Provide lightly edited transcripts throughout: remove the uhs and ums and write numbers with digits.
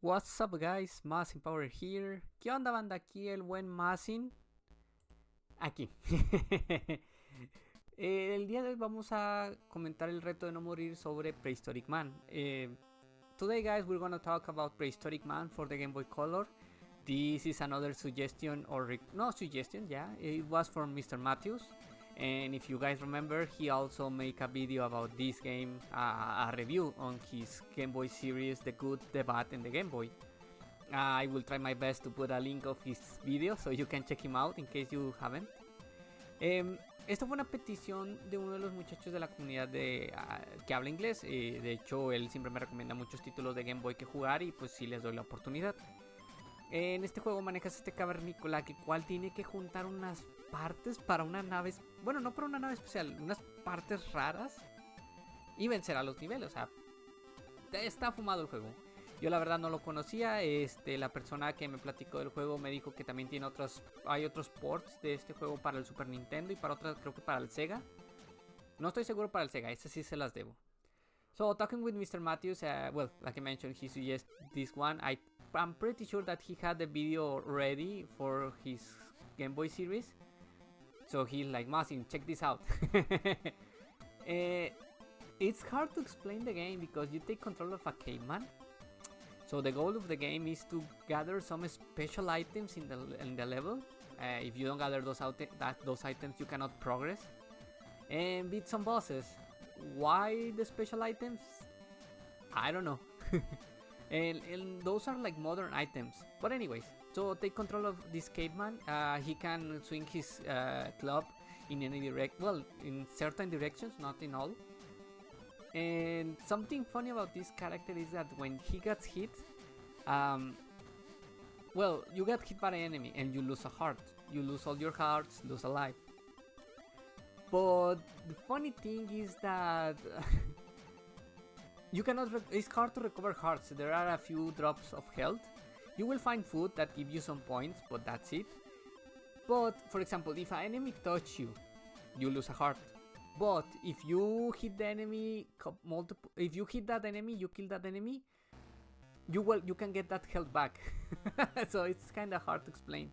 What's up guys, Mazin Power here. ¿Qué onda banda? Aquí el buen Mazin. Aquí. El día de hoy vamos a comentar el reto de no morir sobre Prehistorik Man. Today guys, we're gonna talk about Prehistorik Man for the Game Boy Color. This is another suggestion yeah. It was from MrMatthews. And if you guys remember, he also made a video about this game, a review on his Game Boy series, The Good, The Bad, and the Game Boy. I will try my best to put a link of his video so you can check him out in case you haven't. Esto fue una petición de uno de los muchachos de la comunidad que habla inglés. De hecho, él siempre me recomienda muchos títulos de Game Boy que jugar y pues sí les doy la oportunidad. En este juego manejas este cavernícola que cual tiene que juntar unas partes para una nave, bueno, no para una nave especial, unas partes raras y vencer a los niveles. O sea, está fumado el juego. Yo la verdad no lo conocía. La persona que me platicó del juego me dijo que también hay otros ports de este juego para el Super Nintendo y para otras, creo que para el Sega. No estoy seguro para el Sega, este sí se las debo. So talking with MrMatthews, well, like I mentioned, he suggested this one. I'm pretty sure that he had the video ready for his Game Boy series. So he's like, Mazin, check this out. It's hard to explain the game because you take control of a caveman. So the goal of the game is to gather some special items in the level. If you don't gather those items, you cannot progress. And beat some bosses. Why the special items? I don't know. and those are like modern items. But anyways, so take control of this caveman. He can swing his club in any in certain directions, not in all. And something funny about this character is that when he gets hit, you get hit by an enemy and you lose a heart. You lose all your hearts, lose a life. But the funny thing is that it's hard to recover hearts. There are a few drops of health. You will find food that give you some points, but that's it. But for example, if an enemy touches you, you lose a heart. But if you hit the enemy if you hit that enemy, you kill that enemy, you can get that health back. So it's kind of hard to explain.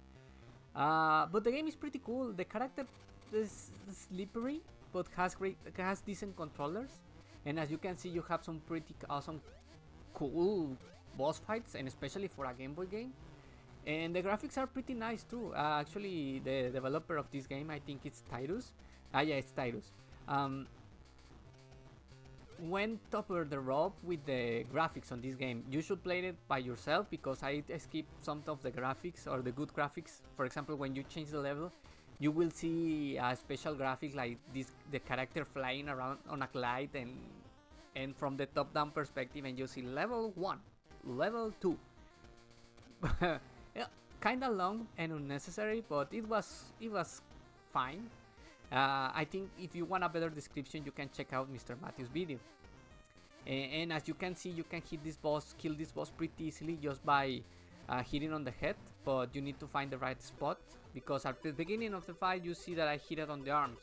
But the game is pretty cool. The character is slippery, but has decent controllers. And as you can see, you have some pretty awesome, cool boss fights, and especially for a Game Boy game. And the graphics are pretty nice too. Actually, the developer of this game, I think it's Tyrus. It's Tyrus. Went over the rope with the graphics on this game. You should play it by yourself because I skipped some of the graphics or the good graphics. For example, when you change the level, you will see a special graphic like this, the character flying around on a glide and from the top down perspective, and you see level 1, level 2. Kinda long and unnecessary, but it was fine. I think if you want a better description, you can check out MrMatthews' video. And as you can see, you can kill this boss pretty easily just by hitting on the head, but you need to find the right spot because at the beginning of the fight you see that I hit it on the arms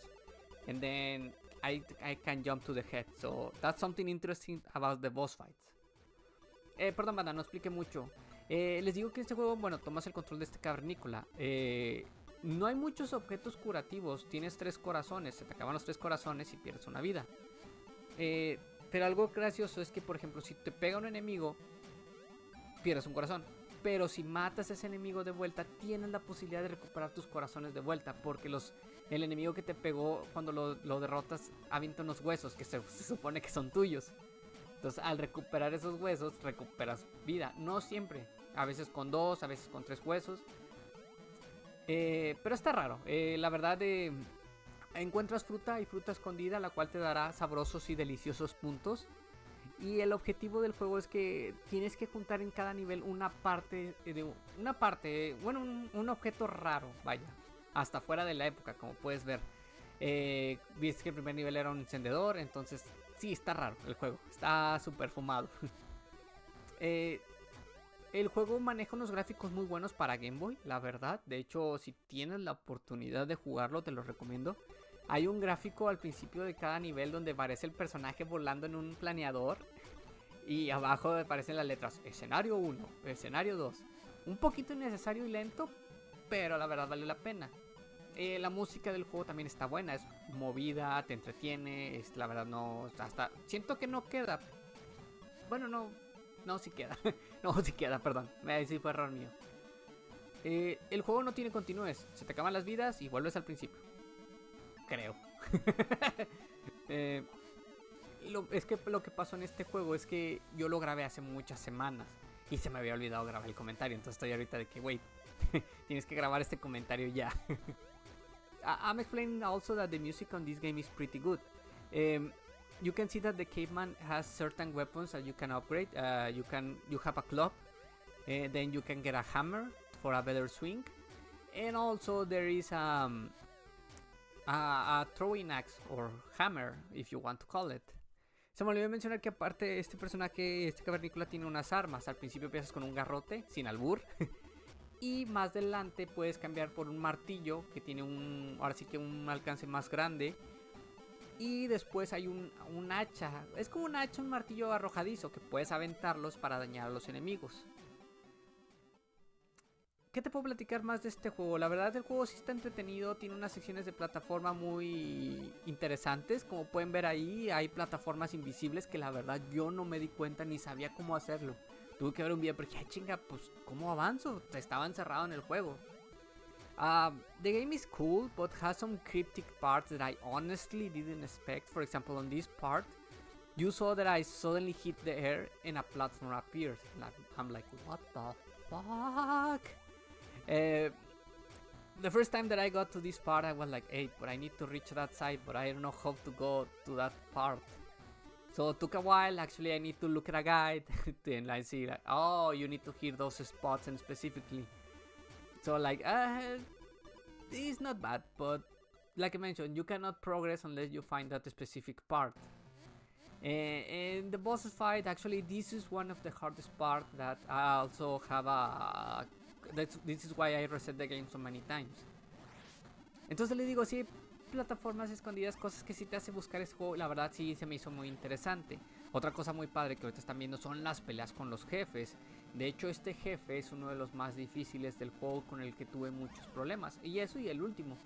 and then I can jump to the head, so that's something interesting about the boss fights. Perdón banda, no expliqué mucho. Les digo que este juego, bueno, tomas el control de este cavernícola. No hay muchos objetos curativos, tienes 3 corazones, se te acaban los 3 corazones y pierdes una vida. Pero algo gracioso es que, por ejemplo, si te pega un enemigo, pierdes un corazón. Pero si matas a ese enemigo de vuelta, tienes la posibilidad de recuperar tus corazones de vuelta. Porque el enemigo que te pegó, cuando lo derrotas, avienta unos huesos que se supone que son tuyos. Entonces, al recuperar esos huesos, recuperas vida. No siempre. A veces con 2, a veces con 3 huesos. Pero está raro. La verdad, encuentras fruta y fruta escondida, la cual te dará sabrosos y deliciosos puntos. Y el objetivo del juego es que tienes que juntar en cada nivel un objeto raro, vaya, hasta fuera de la época, como puedes ver. Viste que el primer nivel era un encendedor, entonces sí, está raro el juego, está súper fumado. El juego maneja unos gráficos muy buenos para Game Boy, la verdad. De hecho, si tienes la oportunidad de jugarlo, te lo recomiendo. Hay un gráfico al principio de cada nivel donde aparece el personaje volando en un planeador Y abajo aparecen las letras escenario 1, escenario 2. Un poquito innecesario y lento, pero la verdad vale la pena. La música del juego también está buena, es movida, te entretiene, la verdad no, hasta siento que no queda. Bueno, no sí queda. No, sí queda, perdón. Sí fue error mío. El juego no tiene continúes, se te acaban las vidas y vuelves al principio. Creo. Es que lo que pasó en este juego es que yo lo grabé hace muchas semanas y se me había olvidado grabar el comentario. Entonces estoy ahorita de que, wait, tienes que grabar este comentario ya. I'm explaining also that the music on this game is pretty good. You can see that the caveman has certain weapons that you can upgrade. You have a club, then you can get a hammer for a better swing, and also there is a throwing axe or hammer, if you want to call it. Se me olvidó mencionar que aparte este personaje, este cavernícola, tiene unas armas. Al principio empiezas con un garrote, sin albur. Y más adelante puedes cambiar por un martillo que tiene ahora sí que un alcance más grande. Y después hay un hacha. Es como un hacha, un martillo arrojadizo que puedes aventarlos para dañar a los enemigos. ¿Qué te puedo platicar más de este juego? La verdad el juego sí está entretenido, tiene unas secciones de plataforma muy interesantes. Como pueden ver ahí, hay plataformas invisibles que la verdad yo no me di cuenta ni sabía cómo hacerlo. Tuve que ver un video porque, ay chinga, pues ¿cómo avanzo? Estaba encerrado en el juego. The game is cool, but has some cryptic parts that I honestly didn't expect. For example, on this part, you saw that I suddenly hit the air and a platform appeared. I'm like, what the fuck? The first time that I got to this part, I was like, hey, but I need to reach that side, but I don't know how to go to that part. So it took a while. Actually, I need to look at a guide and I see like, oh, you need to hit those spots and specifically. So like, it's not bad, but like I mentioned, you cannot progress unless you find that specific part. And the boss fight, actually, this is one of the hardest parts that I also have this is why I reset the game so many times. Entonces le digo, sí, plataformas escondidas, cosas que sí te hace buscar ese juego. La verdad sí se me hizo muy interesante. Otra cosa muy padre que ahorita están viendo son las peleas con los jefes. De hecho este jefe es uno de los más difíciles del juego, con el que tuve muchos problemas. Y eso y el último.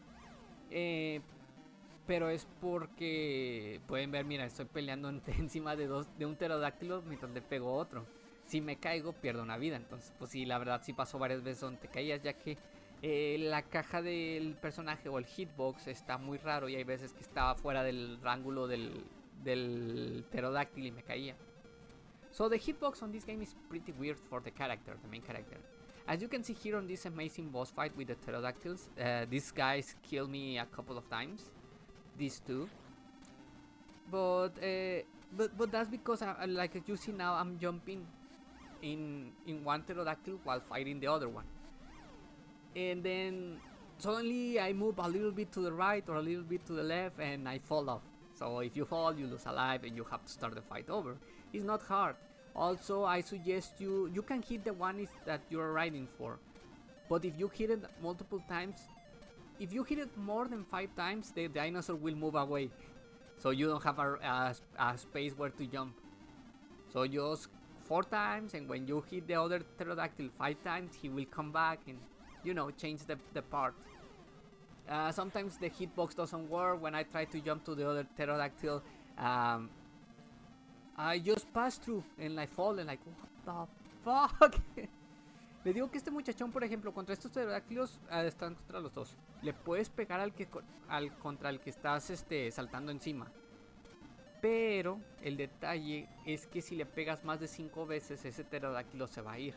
Pero es porque pueden ver, mira, estoy peleando encima de un pterodáctilo mientras le pego otro. Si me caigo pierdo una vida. Entonces pues sí, la verdad sí pasó varias veces donde te caías, ya que la caja del personaje o el hitbox está muy raro y hay veces que estaba fuera del ángulo del pterodáctilo y me caía. So the hitbox on this game is pretty weird for the main character. As you can see here on this amazing boss fight with the pterodactyls, these guys killed me a couple of times. These two. But that's because like you see now, I'm jumping in one pterodactyl while fighting the other one. And then suddenly I move a little bit to the right or a little bit to the left and I fall off. So if you fall, you lose a life and you have to start the fight over. It's not hard. Also, I suggest you can hit the one that you're riding for. But if you hit it multiple times, if you hit it more than 5 times, the dinosaur will move away. So you don't have a space where to jump. So just 4 times, and when you hit the other pterodactyl 5 times, he will come back and, you know, change the part. Sometimes the hitbox doesn't work. When I try to jump to the other pterodactyl, I just pass through and I fall and like, what the fuck? Le digo que este muchachón, por ejemplo, contra estos pterodáctilos, están contra los dos. Le puedes pegar contra el que estás saltando encima. Pero el detalle es que si le pegas más de 5 veces, ese pterodáctilo se va a ir.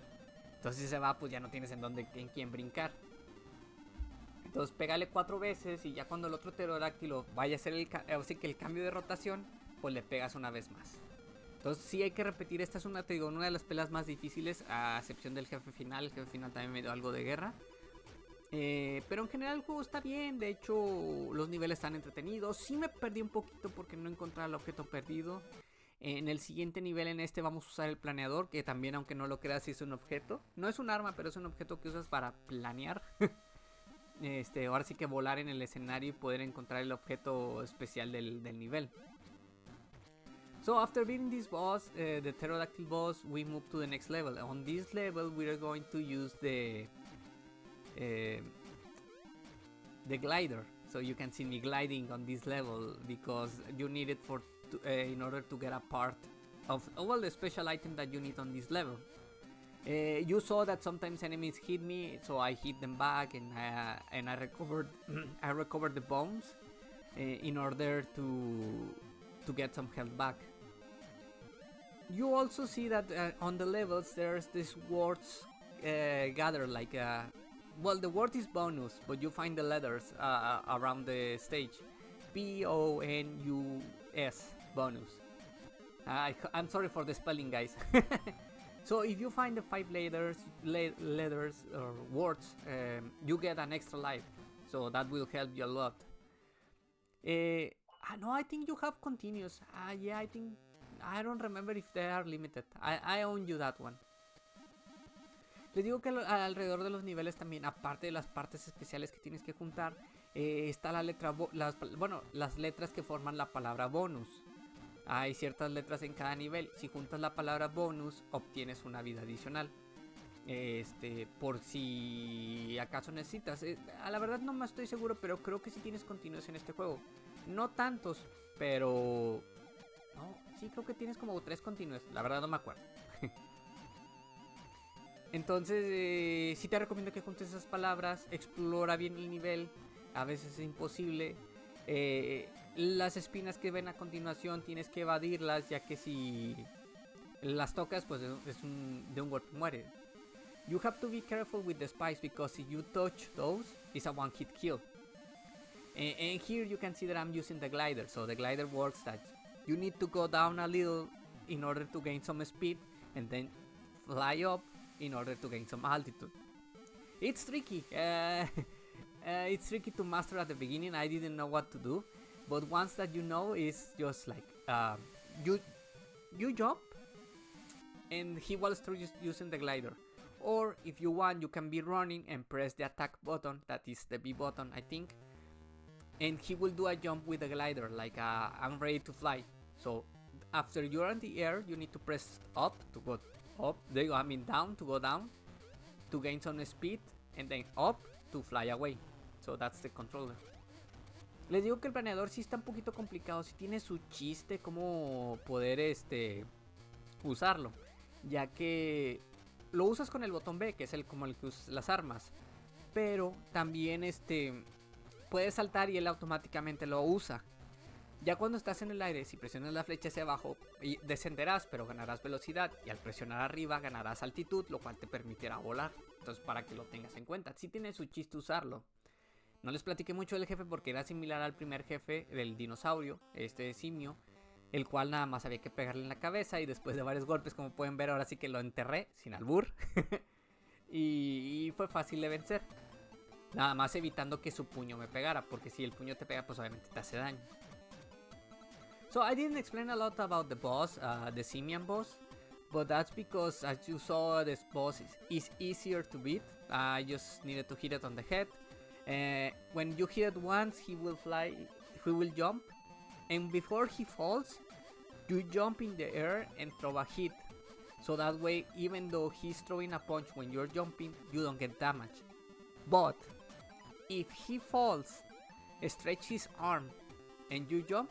Entonces si se va, pues ya no tienes en quién brincar. Entonces pégale 4 veces y ya cuando el otro pterodáctilo vaya a hacer el cambio de rotación, pues le pegas una vez más. Entonces sí hay que repetir. Esta es una de las peleas más difíciles, a excepción del jefe final. El jefe final también me dio algo de guerra. Pero en general el juego está bien. De hecho los niveles están entretenidos. Sí me perdí un poquito porque no encontraba el objeto perdido. En el siguiente nivel, en este, vamos a usar el planeador, que también, aunque no lo creas, es un objeto. No es un arma, pero es un objeto que usas para planear. Ahora sí que volar en el escenario y poder encontrar el objeto especial del nivel. So after beating this boss, the pterodactyl boss, we move to the next level. On this level, we are going to use the glider. So you can see me gliding on this level because you need it for in order to get a part of all the special item that you need on this level. You saw that sometimes enemies hit me, so I hit them back, and I recovered I recovered the bones in order to get some health back. You also see that on the levels there's this words gathered like well, the word is bonus, but you find the letters around the stage. BONUS, bonus. I'm sorry for the spelling, guys. So if you find the 5 letters or words, you get an extra life. So that will help you a lot. No, I think you have continuous. Yeah, I don't remember if they are limited. I own you that one. Les digo que alrededor de los niveles también, aparte de las partes especiales que tienes que juntar, está la letra, las letras que forman la palabra bonus. Hay ciertas letras en cada nivel. Si juntas la palabra bonus, obtienes una vida adicional. Por si acaso necesitas. A la verdad no me estoy seguro, pero creo que sí tienes continuos en este juego. No tantos, pero... No, sí creo que tienes como 3 continuos. La verdad no me acuerdo. Entonces, sí te recomiendo que juntes esas palabras. Explora bien el nivel. A veces es imposible. Las espinas que ven a continuación tienes que evadirlas, ya que si las tocas, pues de un golpe muere. You have to be careful with the spikes, because if you touch those, it's a one-hit kill. And here you can see that I'm using the glider. So the glider works that you need to go down a little in order to gain some speed, and then fly up in order to gain some altitude. It's tricky. It's tricky to master at the beginning. I didn't know what to do, but once that you know, it's just like you jump, and he will start using the glider. Or if you want, you can be running and press the attack button, that is the B button, I think, and he will do a jump with the glider, like I'm ready to fly. So after you're in the air, you need to press up to go up. There you go, I mean down to go down to gain some speed, and then up to fly away. So that's the controller. Les digo que el planeador sí está un poquito complicado, sí tiene su chiste cómo poder usarlo, ya que lo usas con el botón B, que es como el que usas las armas, pero también puedes saltar y él automáticamente lo usa. Ya cuando estás en el aire, si presionas la flecha hacia abajo, descenderás, pero ganarás velocidad, y al presionar arriba ganarás altitud, lo cual te permitirá volar. Entonces, para que lo tengas en cuenta, sí tiene su chiste usarlo. No les platiqué mucho del jefe porque era similar al primer jefe del dinosaurio, simio, el cual nada más había que pegarle en la cabeza, y después de varios golpes, como pueden ver, ahora sí que lo enterré, sin albur. y fue fácil de vencer. Nada más evitando que su puño me pegara, porque si el puño te pega, pues obviamente te hace daño. So I didn't explain a lot about the boss, the simian boss, but that's because, as you saw, this boss is easier to beat. I just needed to hit it on the head. When you hit it once, he will fly, he will jump, and before he falls, you jump in the air and throw a hit. So that way, even though he's throwing a punch when you're jumping, you don't get damage. But if he falls, stretch his arm, and you jump,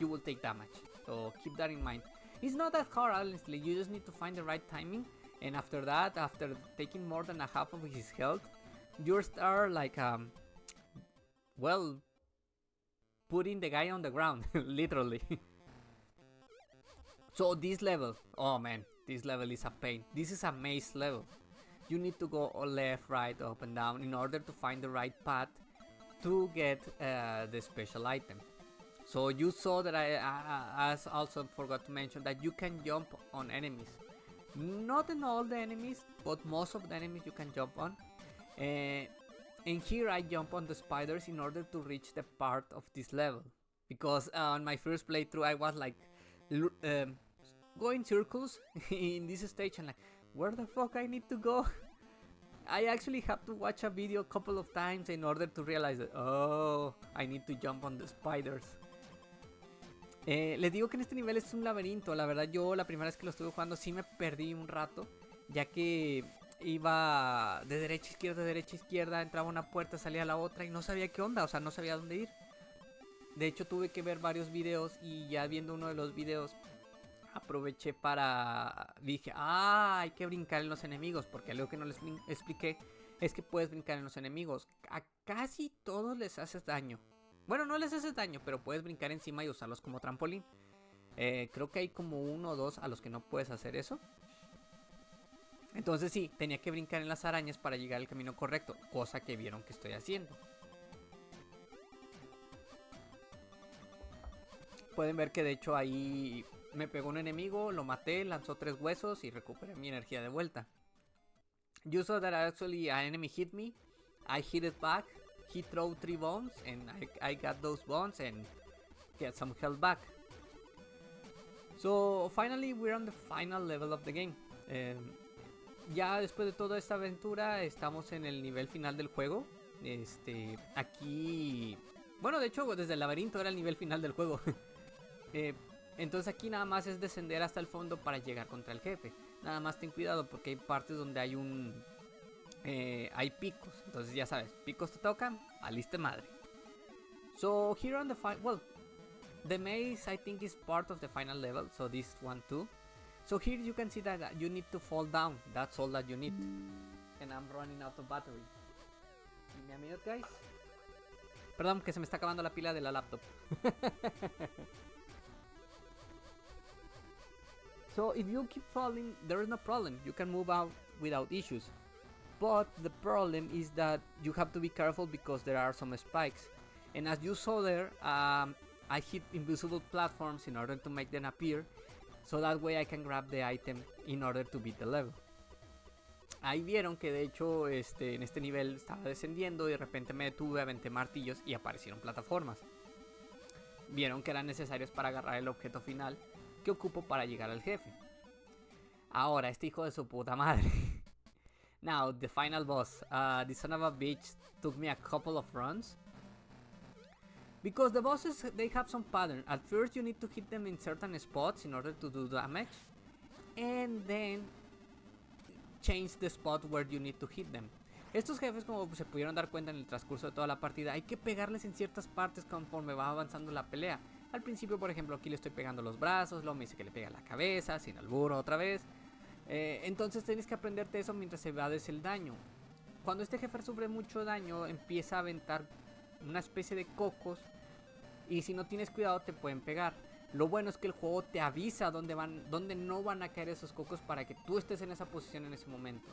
you will take damage. So keep that in mind. It's not that hard, honestly. You just need to find the right timing, and after that, after taking more than a half of his health, you start like well, putting the guy on the ground, literally. So this level, oh man, this level is a pain. This is a maze level. You need to go left, right, up and down in order to find the right path to get the special item. So you saw that I also forgot to mention that you can jump on enemies. Not in all the enemies, but most of the enemies you can jump on. And here I jump on the spiders in order to reach the part of this level. Because on my first playthrough I was like going circles in this stage and like, where the fuck I need to go? I actually have to watch a video a couple of times in order to realize that, oh, I need to jump on the spiders. Les digo que en este nivel es un laberinto. La verdad, yo la primera vez que lo estuve jugando sí me perdí un rato, ya que iba de derecha a izquierda, entraba a una puerta, salía a la otra y no sabía qué onda, o sea, no sabía dónde ir. De hecho, tuve que ver varios videos y ya viendo uno de los videos aproveché para... Dije, hay que brincar en los enemigos, porque algo que no les expliqué es que puedes brincar en los enemigos. A casi todos les haces daño. Bueno, no les haces daño, pero puedes brincar encima y usarlos como trampolín. Creo que hay como 1 o 2 a los que no puedes hacer eso. Entonces sí, tenía que brincar en las arañas para llegar al camino correcto, cosa que vieron que estoy haciendo. Pueden ver que de hecho ahí me pegó un enemigo, lo maté, lanzó 3 huesos y recuperé mi energía de vuelta. You saw that actually an enemy hit me, I hit it back, he threw 3 bones and I got those bones and get some health back. So finally we're on the final level of the game. Ya después de toda esta aventura estamos en el nivel final del juego. Aquí... Bueno, de hecho desde el laberinto era el nivel final del juego. Entonces aquí nada más es descender hasta el fondo para llegar contra el jefe. Nada más ten cuidado porque hay partes donde hay hay picos. Entonces ya sabes, picos te tocan, aliste madre. So here on the well, the maze I think is part of the final level. So this one too. So here you can see that you need to fall down. That's all that you need. And I'm running out of battery. Give me a minute, guys. Perdón, que se me está acabando la pila de la laptop. So if you keep falling, there is no problem. You can move out without issues. But the problem is that you have to be careful because there are some spikes. And as you saw there, I hit invisible platforms in order to make them appear. So that way I can grab the item in order to beat the level. Ahí vieron que de hecho en este nivel estaba descendiendo y de repente me detuve, aventé martillos y aparecieron plataformas. Vieron que eran necesarios para agarrar el objeto final que ocupo para llegar al jefe. Ahora, este hijo de su puta madre. Now, the final boss. The son of a bitch took me a couple of runs. Because the bosses, they have some pattern. At first you need to hit them in certain spots in order to do damage. And then change the spot where you need to hit them. Estos jefes, como se pudieron dar cuenta en el transcurso de toda la partida, hay que pegarles en ciertas partes conforme va avanzando la pelea. Al principio, por ejemplo, aquí le estoy pegando los brazos, luego me dice que le pega la cabeza, sin albur otra vez. Entonces tienes que aprenderte eso mientras evades el daño. Cuando este jefe sufre mucho daño, empieza a aventar una especie de cocos y si no tienes cuidado te pueden pegar. Lo bueno es que el juego te avisa dónde no van a caer esos cocos para que tú estés en esa posición en ese momento.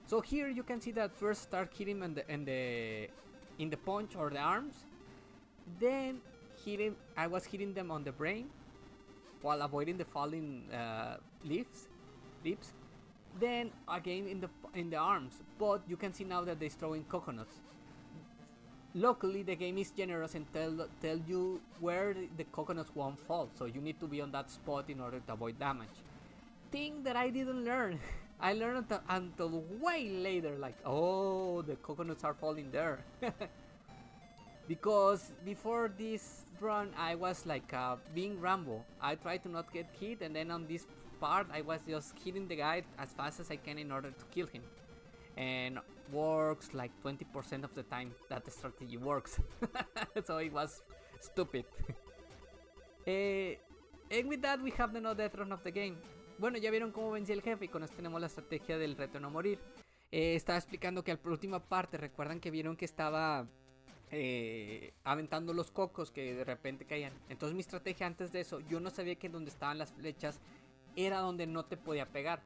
So here you can see that first start hitting in the punch or the arms, then I was hitting them on the brain while avoiding the falling leaves. Then again in the arms, but you can see now that they're throwing coconuts. Luckily the game is generous and tell you where the coconuts won't fall, so you need to be on that spot in order to avoid damage. Thing that I didn't learn. I learned until way later, like, oh, the coconuts are falling there. Because before this run I was like being Rambo. I tried to not get hit, and then on this part I was just hitting the guy as fast as I can in order to kill him. And works like 20% of the time that the strategy works. So it was stupid. And with that we have the no death run of the game. Bueno, ya vieron cómo vencí el jefe y con esto tenemos la estrategia del reto de no morir. Estaba explicando que a la última parte, recuerdan que vieron que estaba aventando los cocos que de repente caían. Entonces mi estrategia antes de eso, yo no sabía que donde estaban las flechas era donde no te podía pegar.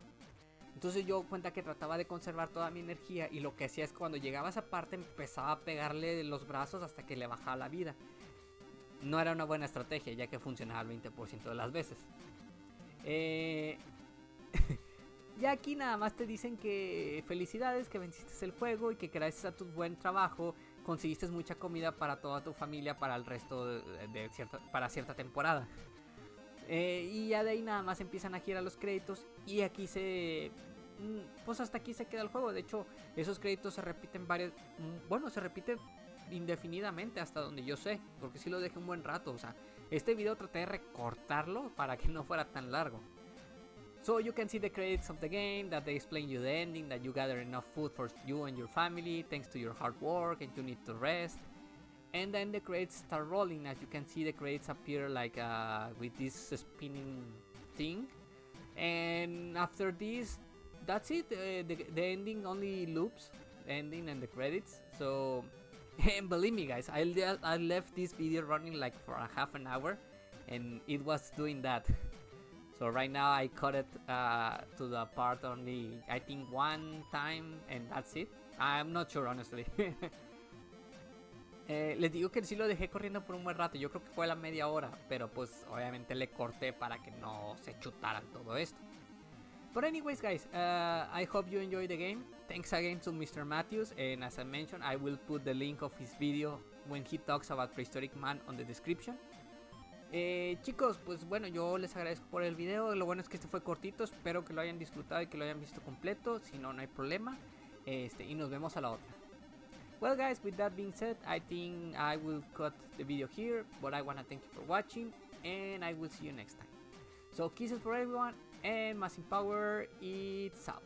Entonces yo cuenta que trataba de conservar toda mi energía y lo que hacía es que cuando llegaba a esa parte empezaba a pegarle los brazos hasta que le bajaba la vida. No era una buena estrategia ya que funcionaba el 20% de las veces. Ya aquí nada más te dicen que felicidades, que venciste el juego y que gracias a tu buen trabajo conseguiste mucha comida para toda tu familia para el resto para cierta temporada. Y ya de ahí nada más empiezan a girar los créditos y aquí pues hasta aquí se queda el juego. De hecho esos créditos se repiten se repiten indefinidamente hasta donde yo sé, porque sí lo dejé un buen rato. O sea, Este video traté de recortarlo para que no fuera tan largo. So you can see the credits of the game, that they explain you the ending, that you gather enough food for you and your family thanks to your hard work and you need to rest. And then the credits start rolling. As you can see, the credits appear like with this spinning thing. And after this, that's it. The ending only loops, the ending and the credits. So, and believe me guys, I left this video running like for a half an hour and it was doing that. So right now I cut it to the part only, I think one time, and that's it. I'm not sure honestly. Les digo que sí lo dejé corriendo por un buen rato. Yo creo que fue a la media hora, pero pues obviamente le corté para que no se chutaran todo esto. But anyways guys, I hope you enjoy the game. Thanks again to MrMatthews, and as I mentioned, I will put the link of his video when he talks about Prehistorik Man on the description. Chicos, pues bueno, yo les agradezco por el video. Lo bueno es que este fue cortito, espero que lo hayan disfrutado y que lo hayan visto completo. Si no, no hay problema. Y nos vemos a la otra. Well guys, with that being said, I think I will cut the video here, but I wanna thank you for watching, and I will see you next time. So kisses for everyone, and massive power, it's out.